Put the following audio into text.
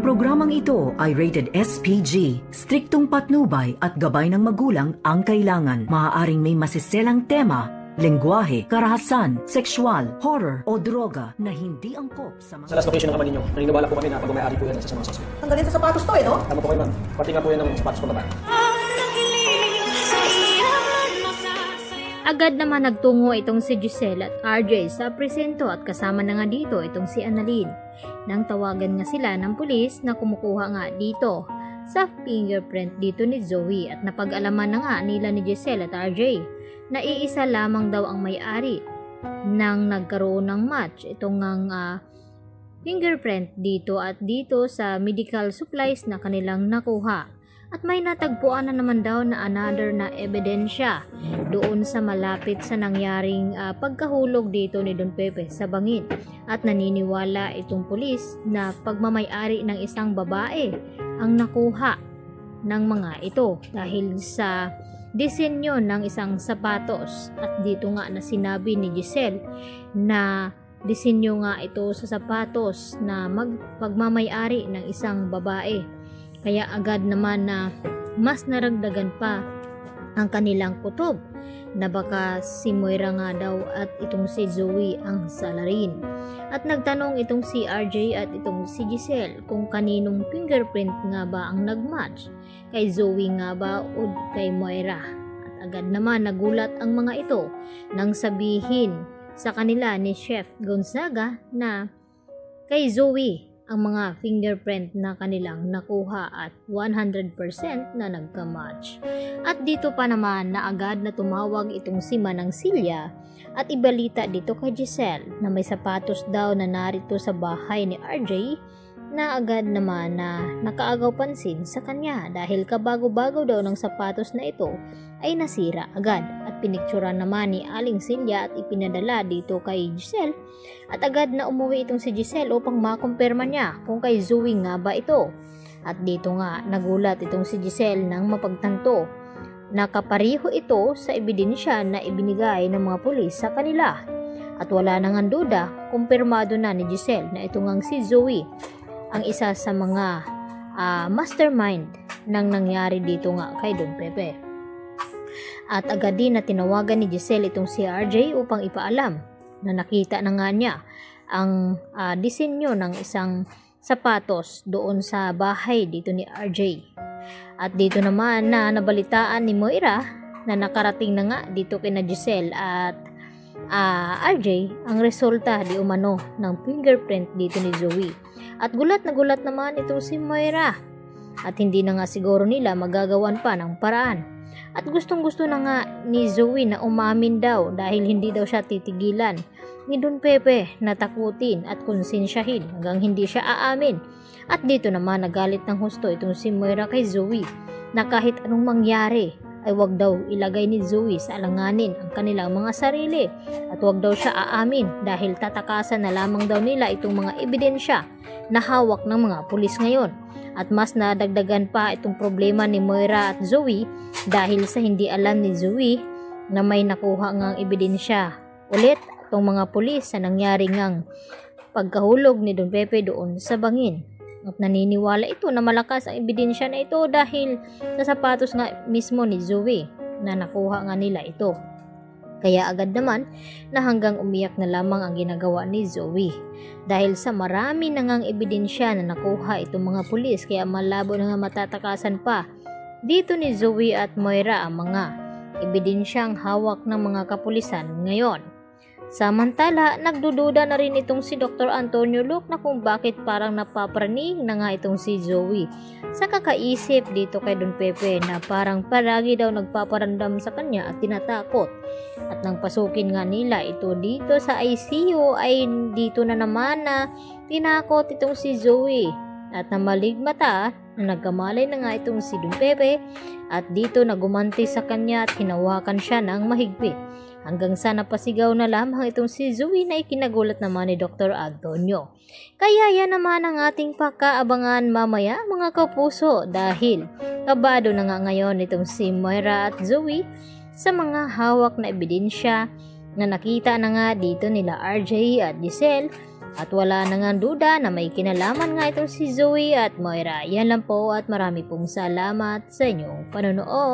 Ang programang ito ay rated SPG. Striktong patnubay at gabay ng magulang ang kailangan. Maaaring may masiselang tema, lengguwahe, karahasan, sexual, horror o droga na hindi angkop sa mga... Sa last location ng ama ninyo, naniniwala po kami na pag-umayari po yan sa mga suspect. Ang galing sa sapatos to no? Tama po kayo ma'am. Pati nga po yan ng sapatos pagbabae. Agad naman nagtungo itong si Giselle at RJ sa presinto at kasama na nga dito itong si Annalyn. Nang tawagan nga sila ng pulis na kumukuha nga dito sa fingerprint dito ni Zoe at napag-alaman na nga nila ni Giselle at RJ na iisa lamang daw ang may-ari nang nagkaroon ng match itong fingerprint dito at dito sa medical supplies na kanilang nakuha. At may natagpuan na naman daw na another na ebidensya doon sa malapit sa nangyaring pagkahulog dito ni Don Pepe sa bangin. At naniniwala itong pulis na pagmamay-ari ng isang babae ang nakuha ng mga ito dahil sa disenyo ng isang sapatos. At dito nga na sinabi ni Giselle na disenyo nga ito sa sapatos na pagmamay-ari ng isang babae. Kaya agad naman na mas naragdagan pa ang kanilang kutob na baka si Moira nga daw at itong si Zoe ang salarin. At nagtanong itong si RJ at itong si Giselle kung kaninong fingerprint nga ba ang nagmatch, kay Zoe nga ba o kay Moira. At agad naman nagulat ang mga ito nang sabihin sa kanila ni Chef Gonzaga na kay Zoe ang mga fingerprint na kanilang nakuha at 100% na nagka-match. At dito pa naman na agad na tumawag itong si Manang Silya at ibalita dito kay Giselle na may sapatos daw na narito sa bahay ni RJ na agad naman na nakaagaw pansin sa kanya dahil kabago-bago daw ng sapatos na ito ay nasira agad. At pinikturan naman ni Aling Silya at ipinadala dito kay Giselle at agad na umuwi itong si Giselle upang makumpirma niya kung kay Zoe nga ba ito. At dito nga nagulat itong si Giselle nang mapagtanto na kapariho ito sa ebidensya na ibinigay ng mga pulis sa kanila. At wala nang duda, kumpirmado na ni Giselle na ito ngang si Zoe ang isa sa mga mastermind ng nangyari dito nga kay Don Pepe. At agad din na tinawagan ni Giselle itong si RJ upang ipaalam na nakita na nga niya ang disenyo ng isang sapatos doon sa bahay dito ni RJ. At dito naman na nabalitaan ni Moira na nakarating na nga dito kina Giselle at RJ ang resulta di umano ng fingerprint dito ni Zoe. At gulat na gulat naman itong si Moira at hindi na nga siguro nila magagawan pa ng paraan. At gustong gusto na nga ni Zoe na umamin daw dahil hindi daw siya titigilan ni Don Pepe na takutin at konsensyahin hanggang hindi siya aamin. At dito naman nagalit ng husto itong si Moira kay Zoe na kahit anong mangyari ay wag daw ilagay ni Zoe sa alanganin ang kanilang mga sarili at wag daw siya aamin dahil tatakasan na lamang daw nila itong mga ebidensya na hawak ng mga pulis ngayon. At mas nadagdagan pa itong problema ni Moira at Zoe dahil sa hindi alam ni Zoe na may nakuha ngang ebidensya ulit itong mga pulis sa nangyari ngang pagkahulog ni Don Pepe doon sa bangin. At naniniwala ito na malakas ang ebidensya na ito dahil sa sapatos nga mismo ni Zoe na nakuha nga nila ito. Kaya agad naman na hanggang umiyak na lamang ang ginagawa ni Zoe dahil sa marami na ngang ebidensya na nakuha itong mga pulis, kaya malabo na nga matatakasan pa dito ni Zoe at Moira ang mga ebidensyang hawak ng mga kapulisan ngayon. Samantala, nagdududa na rin itong si Dr. Antonio Luke na kung bakit parang napapraning na nga itong si Zoe sa kakaisip dito kay Don Pepe na parang palagi daw nagpaparandam sa kanya at tinatakot. At nang pasukin nga nila ito dito sa ICU ay dito na naman na tinakot itong si Zoe at namaligmata na nagkamalay na nga itong si Don Pepe at dito nagumanti sa kanya at hinawakan siya ng mahigpit. Hanggang sa napasigaw na lamang itong si Zoe na ikinagulat naman ni Dr. Antonio. Kaya yan naman ang ating pakaabangan mamaya mga kapuso dahil kabado na nga ngayon itong si Moira at Zoe sa mga hawak na ebidensya na nakita na nga dito nila RJ at Giselle At wala na nga duda na may kinalaman nga ito si Zoe at Moira. Yan lang po at marami pong salamat sa inyong panonood.